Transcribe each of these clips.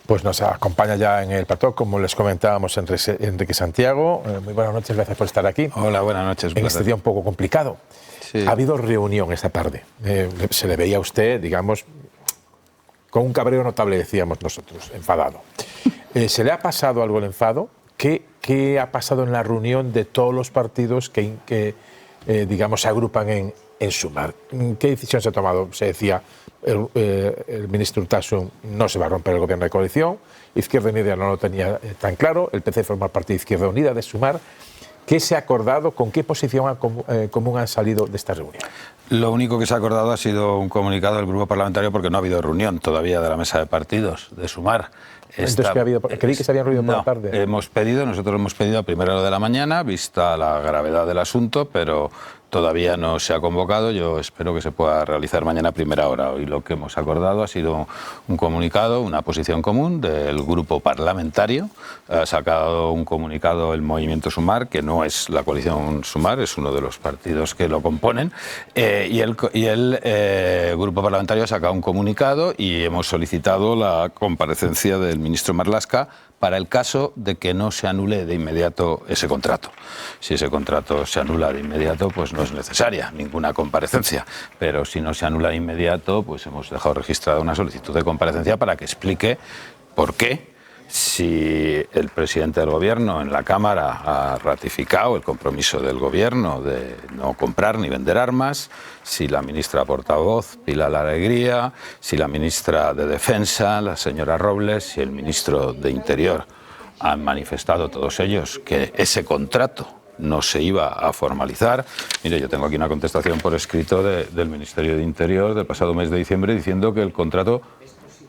Pues nos acompaña ya en el plató, como les comentábamos, Enrique Santiago. Muy buenas noches, gracias por estar aquí. Hola, buenas noches. En este día un poco complicado. Sí. Ha habido reunión esta tarde. Se le veía a usted, digamos, con un cabreo notable, decíamos nosotros, enfadado. ¿Se le ha pasado algo el enfado? ¿Qué ha pasado en la reunión de todos los partidos que digamos, se agrupan en Sumar? ¿Qué decisión se ha tomado? Se decía, el ministro Urtasun no se va a romper el gobierno de coalición, Izquierda Unida no lo tenía tan claro, el PC forma parte de Izquierda Unida, de Sumar. ¿Qué se ha acordado? ¿Con qué posición común han salido de esta reunión? Lo único que se ha acordado ha sido un comunicado del grupo parlamentario porque no ha habido reunión todavía de la mesa de partidos, de Sumar. Entonces, ¿qué ha habido? Creí que se habían reunido por la tarde. Nosotros hemos pedido a primera hora de la mañana, vista la gravedad del asunto, pero todavía no se ha convocado. Yo espero que se pueda realizar mañana a primera hora. Hoy lo que hemos acordado ha sido un comunicado, una posición común del grupo parlamentario. Ha sacado un comunicado el Movimiento Sumar, que no es la coalición Sumar, es uno de los partidos que lo componen. Y el grupo parlamentario ha sacado un comunicado y hemos solicitado la comparecencia del ministro Marlaska para el caso de que no se anule de inmediato ese contrato. Si ese contrato se anula de inmediato, pues no es necesaria ninguna comparecencia. Pero si no se anula de inmediato, pues hemos dejado registrada una solicitud de comparecencia para que explique por qué, si el presidente del Gobierno en la Cámara ha ratificado el compromiso del Gobierno de no comprar ni vender armas, si la ministra portavoz, Pilar Alegría, si la ministra de Defensa, la señora Robles, y el ministro de Interior han manifestado todos ellos que ese contrato no se iba a formalizar. Mire, yo tengo aquí una contestación por escrito del Ministerio de Interior del pasado mes de diciembre diciendo que el contrato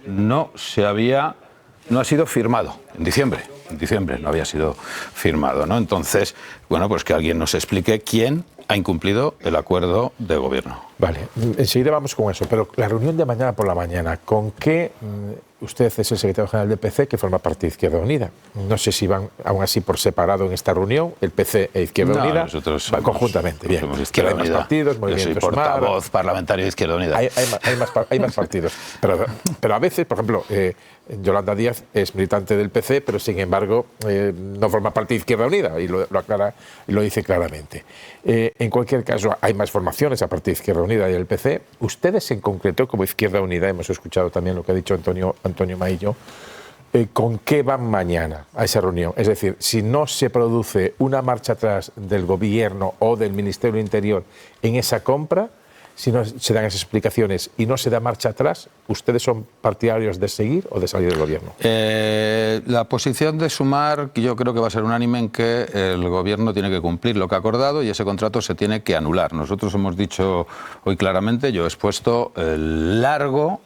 no ha sido firmado en diciembre. En diciembre no había sido firmado, ¿no? Entonces, bueno, pues que alguien nos explique quién ha incumplido el acuerdo de gobierno. Vale, enseguida vamos con eso, pero la reunión de mañana por la mañana, ¿con qué? Usted es el secretario general del PC, que forma parte de Izquierda Unida. No sé si van aún así por separado en esta reunión, el PC e Izquierda Unida, nosotros van conjuntamente. Bien, que hay más partidos, Yo soy portavoz parlamentario de Izquierda Unida. Hay más partidos. Pero a veces, por ejemplo, Yolanda Díaz es militante del PC, pero sin embargo no forma parte de Izquierda Unida, y lo aclara y lo dice claramente. En cualquier caso, hay más formaciones aparte de Izquierda Unida y el PC. Ustedes en concreto, como Izquierda Unida, hemos escuchado también lo que ha dicho Antonio Maillo, ¿con qué van mañana a esa reunión? Es decir, si no se produce una marcha atrás del Gobierno o del Ministerio del Interior en esa compra, si no se dan esas explicaciones y no se da marcha atrás, ¿ustedes son partidarios de seguir o de salir del Gobierno? La posición de Sumar, yo creo que va a ser unánime en que el Gobierno tiene que cumplir lo que ha acordado y ese contrato se tiene que anular. Nosotros hemos dicho hoy claramente, yo he expuesto el largo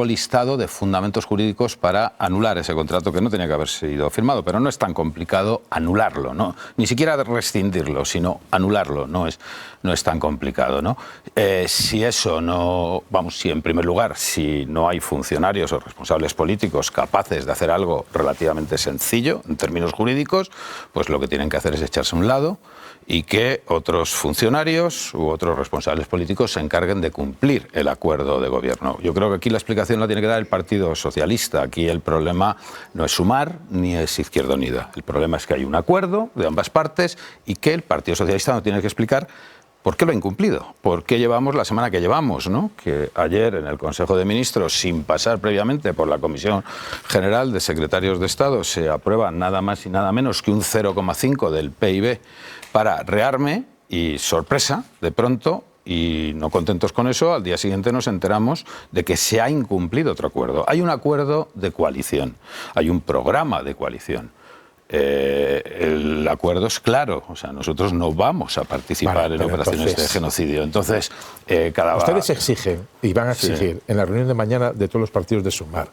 listado de fundamentos jurídicos para anular ese contrato que no tenía que haber sido firmado, pero no es tan complicado anularlo, ¿no? Ni siquiera rescindirlo, sino anularlo, no es tan complicado, ¿no? Si eso no, si en primer lugar, si no hay funcionarios o responsables políticos capaces de hacer algo relativamente sencillo en términos jurídicos, pues lo que tienen que hacer es echarse a un lado y que otros funcionarios u otros responsables políticos se encarguen de cumplir el acuerdo de gobierno. Yo creo que aquí la explicación la tiene que dar el Partido Socialista. Aquí el problema no es Sumar ni es Izquierda Unida. El problema es que hay un acuerdo de ambas partes y que el Partido Socialista no tiene que explicar por qué lo ha incumplido, por qué llevamos la semana que llevamos, ¿no? Que ayer en el Consejo de Ministros, sin pasar previamente por la Comisión General de Secretarios de Estado, se aprueba nada más y nada menos que un 0,5 del PIB para rearme y, sorpresa, de pronto, y no contentos con eso, al día siguiente nos enteramos de que se ha incumplido otro acuerdo. Hay un acuerdo de coalición, hay un programa de coalición. El acuerdo es claro, o sea, nosotros no vamos a participar en operaciones de genocidio. Entonces, ustedes exigen, y van a exigir, en la reunión de mañana de todos los partidos de Sumar,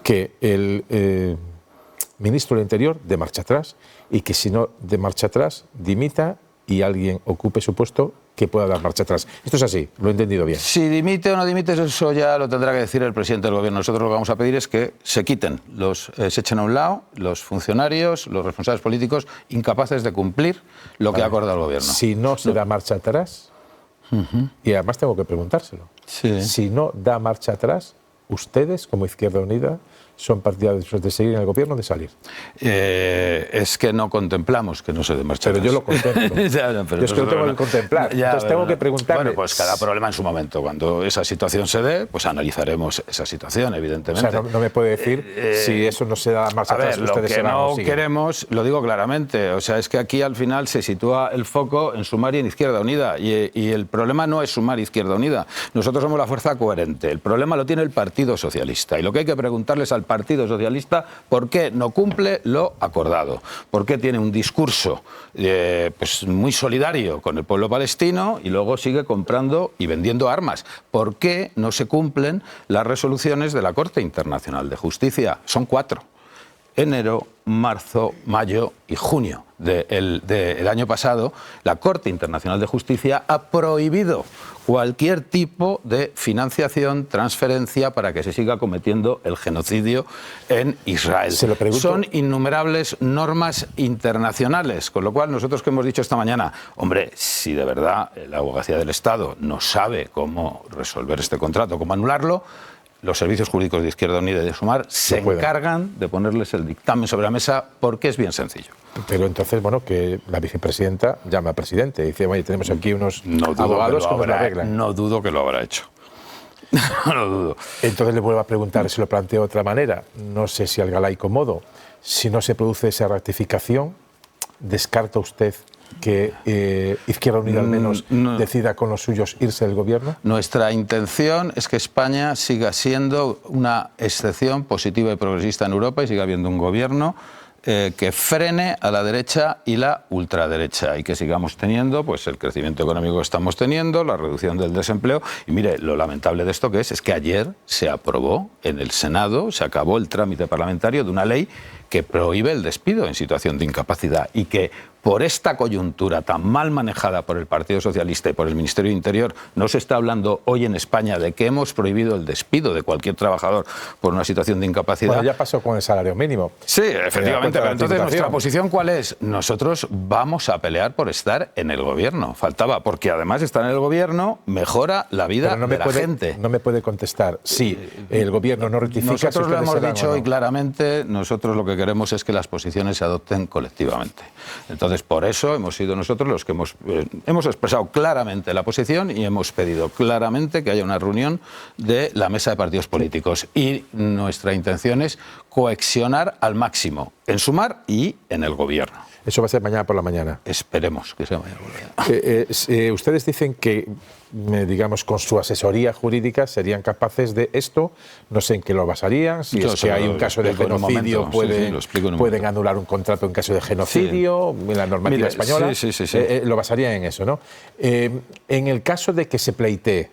que el ministro del Interior dé marcha atrás y que si no dé marcha atrás, dimita y alguien ocupe su puesto que pueda dar marcha atrás. Esto es así, lo he entendido bien. Si dimite o no dimite, eso ya lo tendrá que decir el presidente del Gobierno. Nosotros lo que vamos a pedir es que se quiten, se echen a un lado los funcionarios, los responsables políticos incapaces de cumplir lo que ha acordado el Gobierno. Si no se da marcha atrás, y además tengo que preguntárselo, si no da marcha atrás, ¿ustedes, como Izquierda Unida, son partidarios de seguir en el gobierno o de salir? Es que no contemplamos que no se dé marcha atrás. Pero yo lo contemplo. Ya, pero yo es que lo tengo que contemplar. Ya, entonces tengo que preguntarle... Bueno, pues cada problema en su momento. Cuando esa situación se dé, pues analizaremos esa situación, evidentemente. O sea, no me puede decir si eso no se da marcha atrás. Lo que no queremos, lo digo claramente, o sea, es que aquí al final se sitúa el foco en Sumar y en Izquierda Unida. Y el problema no es Sumar y Izquierda Unida. Nosotros somos la fuerza coherente. El problema lo tiene el Partido Socialista. Y lo que hay que preguntarles al Partido Socialista, ¿por qué no cumple lo acordado? ¿Por qué tiene un discurso pues muy solidario con el pueblo palestino y luego sigue comprando y vendiendo armas? ¿Por qué no se cumplen las resoluciones de la Corte Internacional de Justicia? Son 4. Enero, marzo, mayo y junio del año pasado, la Corte Internacional de Justicia ha prohibido cualquier tipo de financiación, transferencia para que se siga cometiendo el genocidio en Israel. Se lo pregunto. Son innumerables normas internacionales, con lo cual nosotros que hemos dicho esta mañana, hombre, si de verdad la Abogacía del Estado no sabe cómo resolver este contrato, cómo anularlo, los servicios jurídicos de Izquierda Unida y de Sumar se encargan de ponerles el dictamen sobre la mesa porque es bien sencillo. Pero entonces, bueno, que la vicepresidenta llame al presidente y dice, oye, tenemos aquí unos abogados que nos lo arreglan. No dudo que lo habrá hecho. No lo dudo. Entonces le vuelvo a preguntar, si lo planteo de otra manera, no sé si al galaico modo, si no se produce esa ratificación, ¿descarta usted que Izquierda Unida al menos decida con los suyos irse del gobierno? Nuestra intención es que España siga siendo una excepción positiva y progresista en Europa y siga habiendo un gobierno que frene a la derecha y la ultraderecha y que sigamos teniendo pues el crecimiento económico que estamos teniendo, la reducción del desempleo. Y mire, lo lamentable de esto que es que ayer se aprobó en el Senado, se acabó el trámite parlamentario de una ley que prohíbe el despido en situación de incapacidad y que por esta coyuntura tan mal manejada por el Partido Socialista y por el Ministerio de Interior, no se está hablando hoy en España de que hemos prohibido el despido de cualquier trabajador por una situación de incapacidad. Bueno, ya pasó con el salario mínimo. Sí, efectivamente, pero entonces nuestra posición ¿cuál es? Nosotros vamos a pelear por estar en el gobierno. Faltaba, porque además estar en el gobierno mejora la vida de la gente. No me puede contestar si el gobierno no rectifica. Nosotros lo hemos dicho hoy claramente, nosotros lo que queremos es que las posiciones se adopten colectivamente. Entonces, por eso hemos sido nosotros los que hemos expresado claramente la posición y hemos pedido claramente que haya una reunión de la mesa de partidos políticos. Y nuestra intención es coexionar al máximo en Sumar y en el gobierno. Eso va a ser mañana por la mañana. Esperemos que sea mañana por la mañana. Ustedes dicen que, digamos, con su asesoría jurídica serían capaces de esto. No sé en qué lo basarían. Si es que hay un caso de genocidio, pueden anular un contrato en caso de genocidio, en la normativa española. Lo basarían en eso, ¿no? En el caso de que se pleitee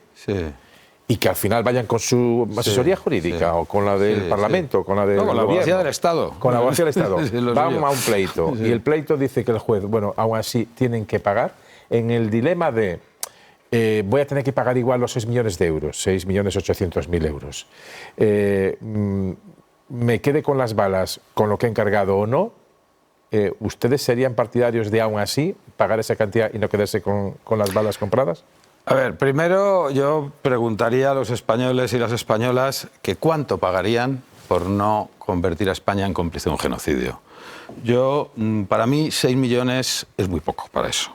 y que al final vayan con su asesoría jurídica o con la del Parlamento, con la del con la Abogacía del Estado. Con la Abogacía del Estado. Vamos a un pleito y el pleito dice que el juez, bueno, aún así tienen que pagar. En el dilema de voy a tener que pagar igual los 6 millones de euros, 6.800.000 euros. Me quede con las balas con lo que he encargado o no, ¿ustedes serían partidarios de aún así pagar esa cantidad y no quedarse con las balas compradas? A ver, primero yo preguntaría a los españoles y las españolas que cuánto pagarían por no convertir a España en cómplice de un genocidio. Para mí 6 millones es muy poco para eso.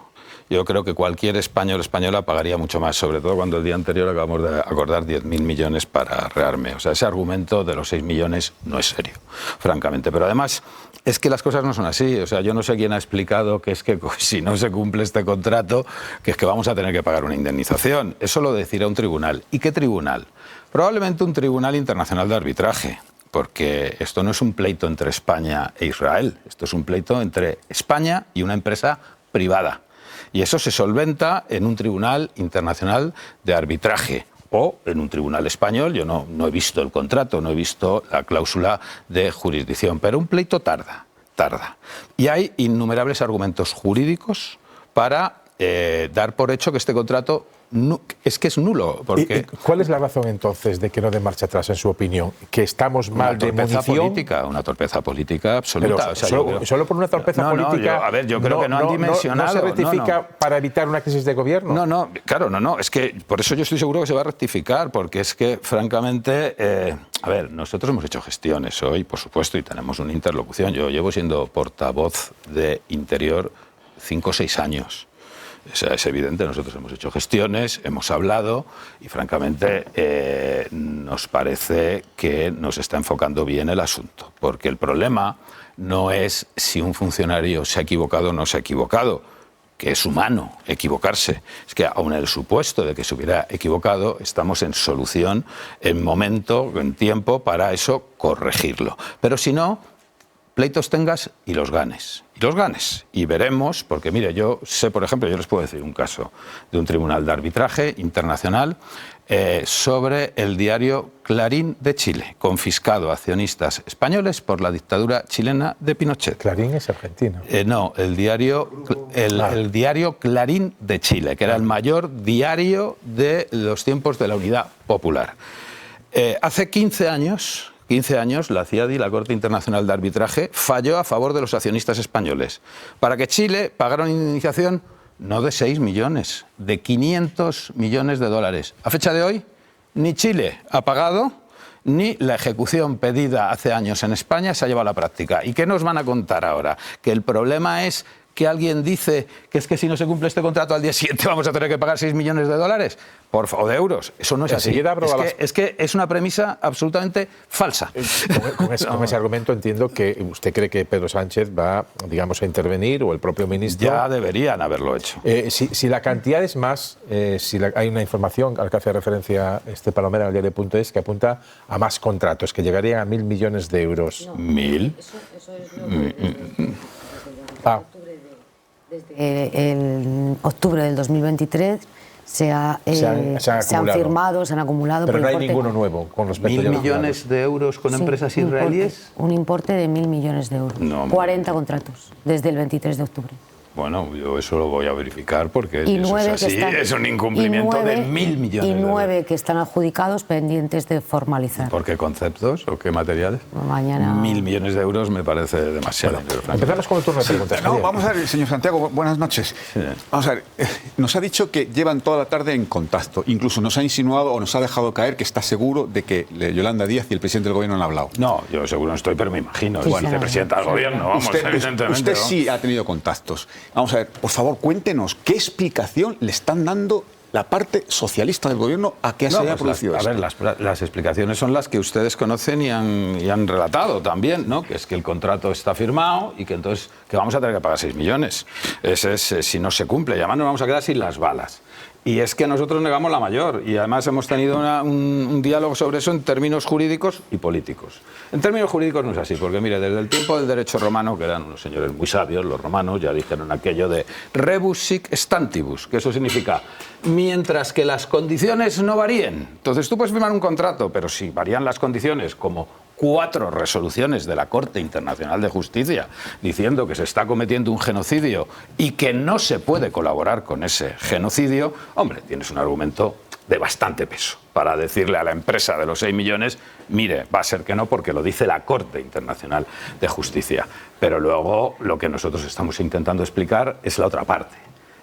Yo creo que cualquier español o española pagaría mucho más, sobre todo cuando el día anterior acabamos de acordar 10.000 millones para rearme. O sea, ese argumento de los 6 millones no es serio, francamente. Pero además, es que las cosas no son así. O sea, yo no sé quién ha explicado que es que si no se cumple este contrato, que es que vamos a tener que pagar una indemnización. Eso lo decidirá un tribunal. ¿Y qué tribunal? Probablemente un tribunal internacional de arbitraje. Porque esto no es un pleito entre España e Israel. Esto es un pleito entre España y una empresa privada. Y eso se solventa en un tribunal internacional de arbitraje o en un tribunal español. Yo no he visto el contrato, no he visto la cláusula de jurisdicción, pero un pleito tarda. Y hay innumerables argumentos jurídicos para dar por hecho que este contrato es nulo. Porque ¿Cuál es la razón entonces de que no dé marcha atrás, en su opinión? ¿Que estamos mal de munición? Una torpeza política absoluta. Pero, solo por una torpeza política. Yo creo que no han dimensionado. ¿No se rectifica para evitar una crisis de gobierno? Claro, es que por eso yo estoy seguro que se va a rectificar, porque es que, francamente, nosotros hemos hecho gestiones hoy, por supuesto, y tenemos una interlocución. Yo llevo siendo portavoz de Interior 5 o 6 años. O sea, es evidente, nosotros hemos hecho gestiones, hemos hablado y francamente nos parece que nos está enfocando bien el asunto, porque el problema no es si un funcionario se ha equivocado o no se ha equivocado, que es humano equivocarse. Es que aun en el supuesto de que se hubiera equivocado, estamos en solución, en momento, en tiempo para eso corregirlo. Pero si no, pleitos tengas y los ganes. Y veremos, porque mire, yo sé, por ejemplo, yo les puedo decir un caso de un tribunal de arbitraje internacional sobre el diario Clarín de Chile, confiscado a accionistas españoles por la dictadura chilena de Pinochet. Clarín es argentino. No, el diario Clarín de Chile, que era el mayor diario de los tiempos de la Unidad Popular. Hace 15 años, la CIADI, la Corte Internacional de Arbitraje, falló a favor de los accionistas españoles para que Chile pagara una indemnización no de 6 millones, de 500 millones de dólares. A fecha de hoy, ni Chile ha pagado, ni la ejecución pedida hace años en España se ha llevado a la práctica. ¿Y qué nos van a contar ahora? Que el problema es que alguien dice que es que si no se cumple este contrato al día siguiente vamos a tener que pagar 6 millones de dólares o de euros. Eso no es así. Es que es una premisa absolutamente falsa. Con ese argumento entiendo que usted cree que Pedro Sánchez va, digamos, a intervenir, o el propio ministro. Ya deberían haberlo hecho. Si la cantidad es más, hay una información a la que hace referencia Palomera en el diario.es que apunta a más contratos, que llegarían a 1.000 millones de euros. No, ¿1.000? Eso es lo que... En octubre del 2023 se han firmado, se han acumulado. Pero no hay ninguno nuevo con respecto a 1.000 millones de euros con empresas israelíes. Un importe de 1.000 millones de euros. 40 contratos desde el 23 de octubre. Bueno, yo eso lo voy a verificar porque eso es así, es un incumplimiento de 1.000 millones de euros. Y 9 que están adjudicados pendientes de formalizar. ¿Por qué conceptos o qué materiales? Mañana... 1.000 millones de euros me parece demasiado. Bueno, empezamos con el turno de preguntas. No, vamos a ver, señor Santiago, buenas noches. Sí. Vamos a ver, nos ha dicho que llevan toda la tarde en contacto. Incluso nos ha insinuado o nos ha dejado caer que está seguro de que Yolanda Díaz y el presidente del gobierno han hablado. No, yo seguro no estoy, pero me imagino. Es vicepresidenta del gobierno, vamos, evidentemente. Usted sí ha tenido contactos. Vamos a ver, por favor, cuéntenos qué explicación le están dando la parte socialista del gobierno a que se haya producido esto. A ver, las explicaciones son las que ustedes conocen y han relatado también, ¿no? Que es que el contrato está firmado y que entonces que vamos a tener que pagar 6 millones. Ese es si no se cumple. Y además nos vamos a quedar sin las balas. Y es que nosotros negamos la mayor y además hemos tenido un diálogo sobre eso en términos jurídicos y políticos. En términos jurídicos no es así, porque mire, desde el tiempo del derecho romano, que eran unos señores muy sabios, los romanos ya dijeron aquello de rebus sic stantibus, que eso significa mientras que las condiciones no varíen. Entonces tú puedes firmar un contrato, pero si varían las condiciones, como 4 resoluciones de la Corte Internacional de Justicia diciendo que se está cometiendo un genocidio y que no se puede colaborar con ese genocidio, hombre, tienes un argumento de bastante peso para decirle a la empresa de los 6 millones, mire, va a ser que no porque lo dice la Corte Internacional de Justicia. Pero luego lo que nosotros estamos intentando explicar es la otra parte.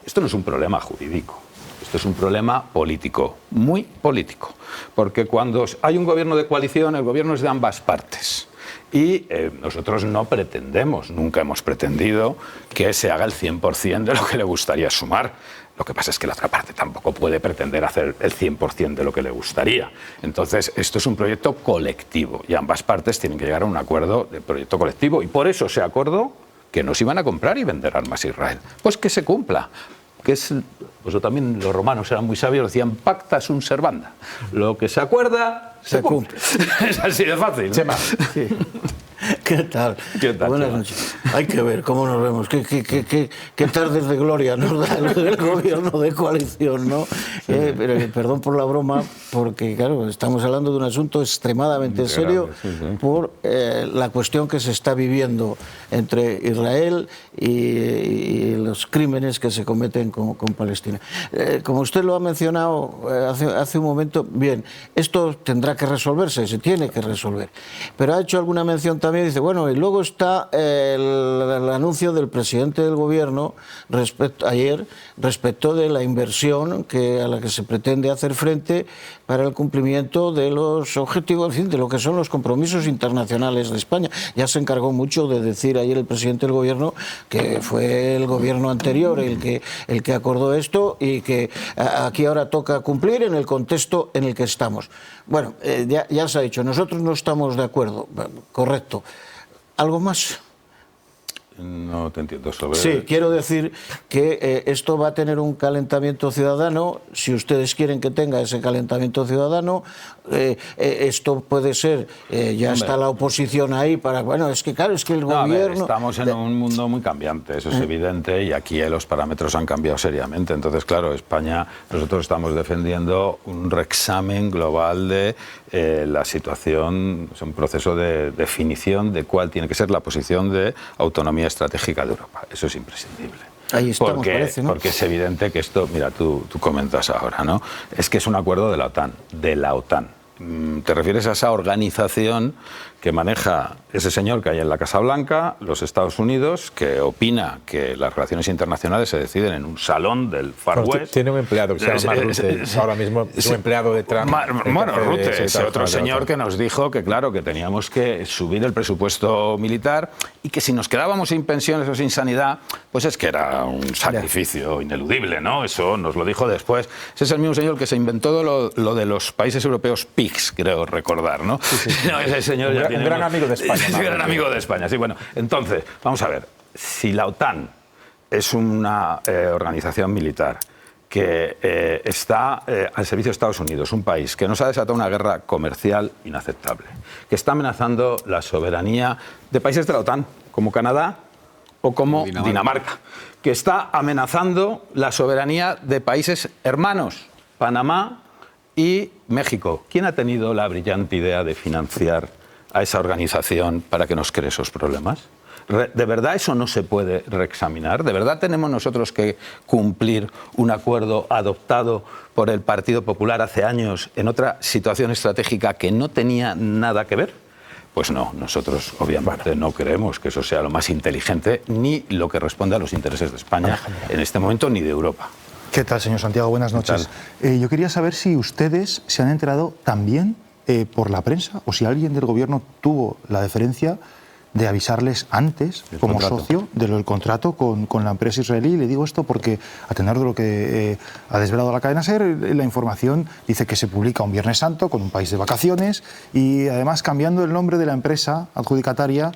Esto no es un problema jurídico. Esto es un problema político, muy político, porque cuando hay un gobierno de coalición, el gobierno es de ambas partes. Y nosotros no pretendemos, nunca hemos pretendido que se haga el 100% de lo que le gustaría sumar. Lo que pasa es que la otra parte tampoco puede pretender hacer el 100% de lo que le gustaría. Entonces, esto es un proyecto colectivo y ambas partes tienen que llegar a un acuerdo de proyecto colectivo. Y por eso se acordó que nos iban a comprar y vender armas a Israel. Pues que se cumpla. Que es, pues también los romanos eran muy sabios, decían pacta sunt servanda. Lo que se acuerda, se cumple. Es así de fácil. Chema. Sí. ¿Qué tal? Buenas noches. Hay que ver cómo nos vemos. Qué tardes de gloria nos da el gobierno de coalición, ¿no? Pero perdón por la broma, porque claro, estamos hablando de un asunto extremadamente serio por la cuestión que se está viviendo entre Israel y los crímenes que se cometen con Palestina. Como usted lo ha mencionado hace un momento, bien, esto tendrá que resolverse, se tiene que resolver. Pero ha hecho alguna mención también, dice, bueno, y luego está el anuncio del presidente del gobierno ayer respecto de la inversión a la que se pretende hacer frente para el cumplimiento de los objetivos, en fin, de lo que son los compromisos internacionales de España. Ya se encargó mucho de decir ayer el presidente del gobierno que fue el gobierno anterior el que acordó esto y que aquí ahora toca cumplir en el contexto en el que estamos. Bueno, ya se ha dicho, nosotros no estamos de acuerdo, correcto. ¿Algo más? No te entiendo sobre... Sí, quiero decir que esto va a tener un calentamiento ciudadano. Si ustedes quieren que tenga ese calentamiento ciudadano, esto puede ser, ya está la oposición ahí para... Bueno, es que claro, es que el gobierno... Estamos en un mundo muy cambiante, eso es evidente, y aquí los parámetros han cambiado seriamente. Entonces, claro, España, nosotros estamos defendiendo un reexamen global de la situación, es un proceso de definición de cuál tiene que ser la posición de autonomía estratégica de Europa. Eso es imprescindible. Ahí estamos, parece, ¿no? Porque es evidente que esto, mira, tú comentas ahora, ¿no? Es que es un acuerdo de la OTAN. ¿Te refieres a esa organización que maneja ese señor que hay en la Casa Blanca, los Estados Unidos, que opina que las relaciones internacionales se deciden en un salón del Far West? Tiene un empleado que se llama Rutte, ahora mismo es un empleado de Trump. Bueno, Rutte, ese otro señor que nos dijo que, claro, que teníamos que subir el presupuesto militar y que si nos quedábamos sin pensiones o sin sanidad, pues es que era un sacrificio ineludible, ¿no? Eso nos lo dijo después. Ese es el mismo señor que se inventó lo de los países europeos PIGS, creo recordar, ¿no? No, ese señor ya un gran amigo de España. Un gran amigo de España, sí. Bueno, entonces, vamos a ver. Si la OTAN es una organización militar que está al servicio de Estados Unidos, un país que nos ha desatado una guerra comercial inaceptable, que está amenazando la soberanía de países de la OTAN, como Canadá o como Dinamarca, que está amenazando la soberanía de países hermanos, Panamá y México. ¿Quién ha tenido la brillante idea de financiar a esa organización para que nos cree esos problemas? ¿De verdad eso no se puede reexaminar? ¿De verdad tenemos nosotros que cumplir un acuerdo adoptado por el Partido Popular hace años en otra situación estratégica que no tenía nada que ver? Pues no, nosotros obviamente no creemos que eso sea lo más inteligente ni lo que responde a los intereses de España en este momento ni de Europa. ¿Qué tal, señor Santiago? Buenas noches. Yo quería saber si ustedes se han enterado también por la prensa o si alguien del gobierno tuvo la deferencia de avisarles antes, como socio, de lo del contrato con la empresa israelí. Le digo esto porque, a tenor de lo que ha desvelado la cadena SER, la información dice que se publica un Viernes Santo con un país de vacaciones y además cambiando el nombre de la empresa adjudicataria,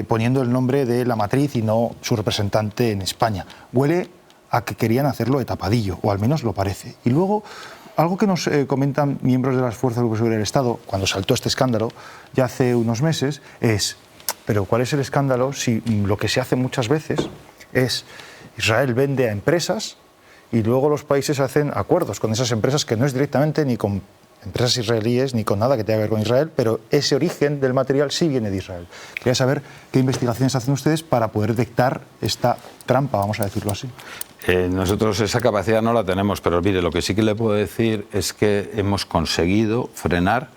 poniendo el nombre de la matriz y no su representante en España. Huele a que querían hacerlo de tapadillo, o al menos lo parece. Y luego, algo que nos comentan miembros de las Fuerzas de Seguridad del Estado, cuando saltó este escándalo, ya hace unos meses, es... Pero ¿cuál es el escándalo si lo que se hace muchas veces es Israel vende a empresas y luego los países hacen acuerdos con esas empresas que no es directamente ni con empresas israelíes ni con nada que tenga que ver con Israel, pero ese origen del material sí viene de Israel? Quería saber qué investigaciones hacen ustedes para poder detectar esta trampa, vamos a decirlo así. Nosotros esa capacidad no la tenemos, pero mire, lo que sí que le puedo decir es que hemos conseguido frenar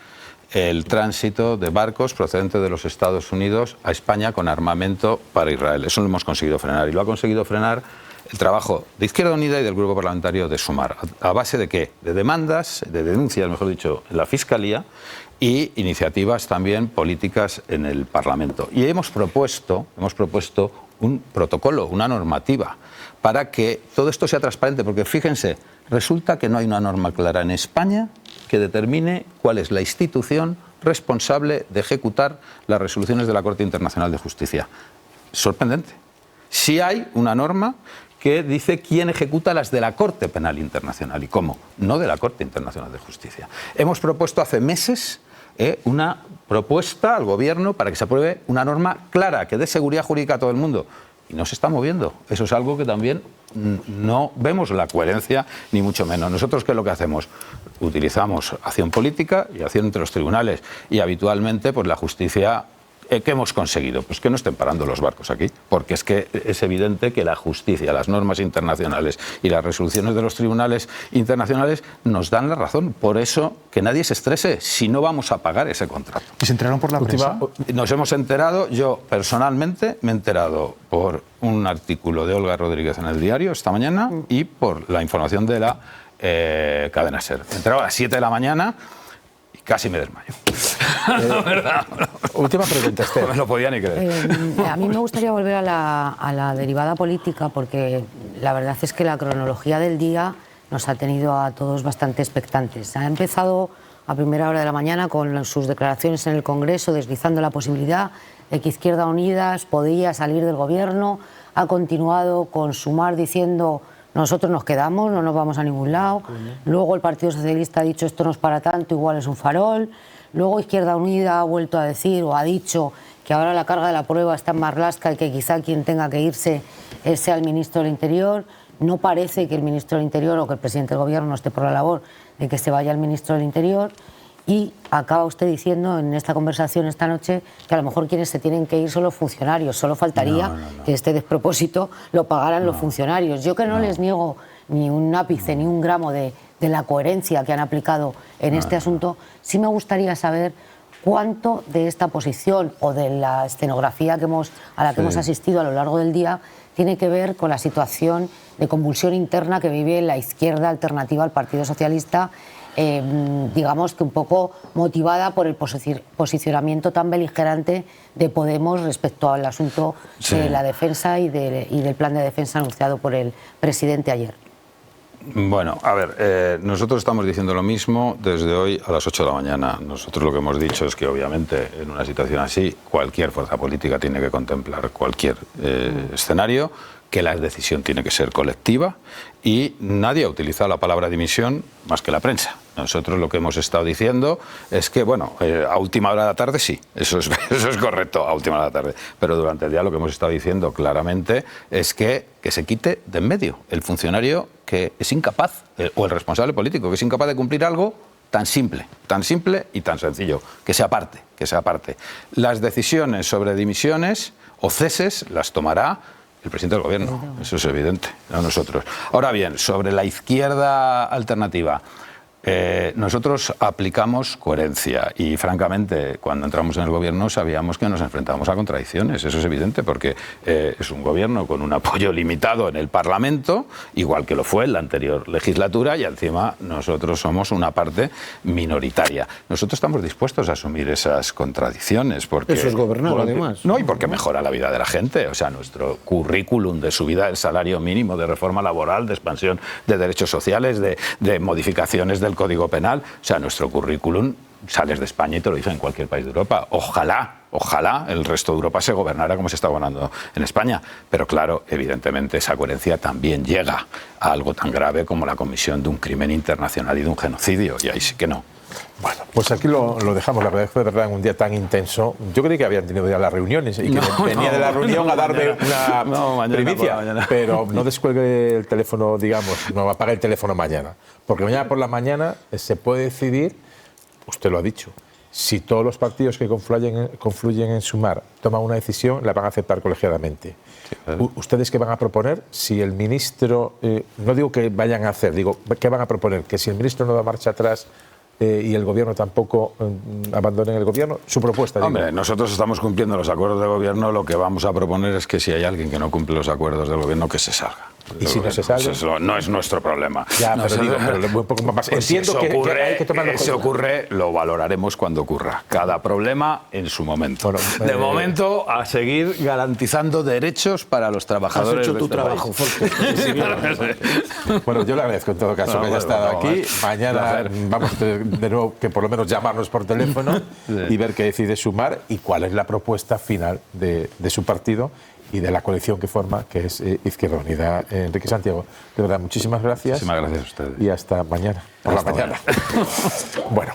el tránsito de barcos procedentes de los Estados Unidos a España con armamento para Israel. Eso lo hemos conseguido frenar. Y lo ha conseguido frenar el trabajo de Izquierda Unida y del Grupo Parlamentario de Sumar. ¿A base de qué? De demandas, de denuncias, mejor dicho, en la Fiscalía y iniciativas también políticas en el Parlamento. Y hemos propuesto un protocolo, una normativa, para que todo esto sea transparente. Porque fíjense, resulta que no hay una norma clara en España que determine cuál es la institución responsable de ejecutar las resoluciones de la Corte Internacional de Justicia. Sorprendente. Sí hay una norma que dice quién ejecuta las de la Corte Penal Internacional y cómo, no de la Corte Internacional de Justicia. Hemos propuesto hace meses una propuesta al Gobierno para que se apruebe una norma clara, que dé seguridad jurídica a todo el mundo. Y no se está moviendo. Eso es algo que también no vemos la coherencia, ni mucho menos. Nosotros, ¿qué es lo que hacemos? Utilizamos acción política y acción entre los tribunales. Y habitualmente, pues la justicia... ¿Qué hemos conseguido? Pues que no estén parando los barcos aquí, porque es que es evidente que la justicia, las normas internacionales y las resoluciones de los tribunales internacionales nos dan la razón. Por eso, que nadie se estrese, si no vamos a pagar ese contrato. ¿Y se enteraron por la prensa? Nos hemos enterado, yo personalmente me he enterado por un artículo de Olga Rodríguez en El Diario esta mañana y por la información de la cadena SER. Me he enterado a las 7 de la mañana y casi me desmayo. La verdad. Última pregunta, Esther. No me lo podía ni creer. A mí me gustaría volver a la derivada política, porque la verdad es que la cronología del día nos ha tenido a todos bastante expectantes. Ha empezado a primera hora de la mañana con sus declaraciones en el Congreso, deslizando la posibilidad de que Izquierda Unida podía salir del Gobierno. Ha continuado con Sumar diciendo: nosotros nos quedamos, no nos vamos a ningún lado. Luego el Partido Socialista ha dicho: esto no es para tanto, igual es un farol. Luego Izquierda Unida ha vuelto a decir, o ha dicho, que ahora la carga de la prueba está en Marlaska y que quizá quien tenga que irse sea el ministro del Interior. No parece que el ministro del Interior o que el presidente del Gobierno esté por la labor de que se vaya el ministro del Interior. Y acaba usted diciendo en esta conversación esta noche que a lo mejor quienes se tienen que ir son los funcionarios. Solo faltaría que este despropósito lo pagaran los funcionarios. Yo que no les niego ni un ápice, ni un gramo de la coherencia que han aplicado en este asunto, sí me gustaría saber cuánto de esta posición o de la escenografía a la que hemos asistido a lo largo del día tiene que ver con la situación de convulsión interna que vive la izquierda alternativa al Partido Socialista, digamos que un poco motivada por el posicionamiento tan beligerante de Podemos respecto al asunto de la defensa y del plan de defensa anunciado por el presidente ayer. Bueno, a ver, nosotros estamos diciendo lo mismo desde hoy a las 8 de la mañana. Nosotros lo que hemos dicho es que obviamente en una situación así cualquier fuerza política tiene que contemplar cualquier escenario, que la decisión tiene que ser colectiva y nadie ha utilizado la palabra dimisión más que la prensa. Nosotros lo que hemos estado diciendo es que, bueno, a última hora de la tarde sí, eso es correcto, a última hora de la tarde, pero durante el día lo que hemos estado diciendo claramente es que se quite de en medio el funcionario que es incapaz, o el responsable político que es incapaz de cumplir algo tan simple y tan sencillo, que se aparte. Las decisiones sobre dimisiones o ceses las tomará el presidente del Gobierno, eso es evidente, no nosotros. Ahora bien, sobre la izquierda alternativa, nosotros aplicamos coherencia y francamente cuando entramos en el Gobierno sabíamos que nos enfrentábamos a contradicciones, eso es evidente porque es un Gobierno con un apoyo limitado en el Parlamento, igual que lo fue en la anterior legislatura, y encima nosotros somos una parte minoritaria. Nosotros estamos dispuestos a asumir esas contradicciones porque eso es gobernar, además. No, y porque mejora la vida de la gente, o sea, nuestro currículum de subida del salario mínimo, de reforma laboral, de expansión de derechos sociales, de modificaciones del Código Penal, o sea, nuestro currículum, sales de España y te lo dicen en cualquier país de Europa. Ojalá el resto de Europa se gobernara como se está gobernando en España. Pero claro, evidentemente esa coherencia también llega a algo tan grave como la comisión de un crimen internacional y de un genocidio, y ahí sí que no. Bueno, pues aquí lo dejamos. La verdad es que de verdad en un día tan intenso. Yo creí que habían tenido ya las reuniones y que venía de la reunión a darme una primicia. Pero no descuelgue el teléfono, digamos, no apague el teléfono mañana. Porque mañana por la mañana se puede decidir, usted lo ha dicho, si todos los partidos que confluyen en Sumar toman una decisión, la van a aceptar colegiadamente. Sí, claro. ¿Ustedes qué van a proponer? Si el ministro, no digo que vayan a hacer, digo, ¿qué van a proponer? Que si el ministro no da marcha atrás y el Gobierno tampoco abandonen el Gobierno, su propuesta. Hombre, digo. nosotros estamos cumpliendo los acuerdos de Gobierno, lo que vamos a proponer es que si hay alguien que no cumple los acuerdos del Gobierno, que se salga. ¿Y si no se sale? Pues eso no es nuestro problema. Ya, pero digo, un poco más. Pues entiendo si que hay que tomar si ocurre, lo valoraremos cuando ocurra. Cada problema en su momento. Bueno, de momento, a seguir garantizando derechos para los trabajadores. Has hecho de tu este trabajo, Jorge. Bueno, yo le agradezco en todo caso que haya estado aquí. Mañana vamos de nuevo, que por lo menos llamarnos por teléfono y ver qué decide Sumar y cuál es la propuesta final de su partido y de la coalición que forma, que es Izquierda Unida. Enrique Santiago, de verdad, muchísimas gracias. Muchísimas gracias a ustedes. Y hasta mañana, por la mañana. Bueno.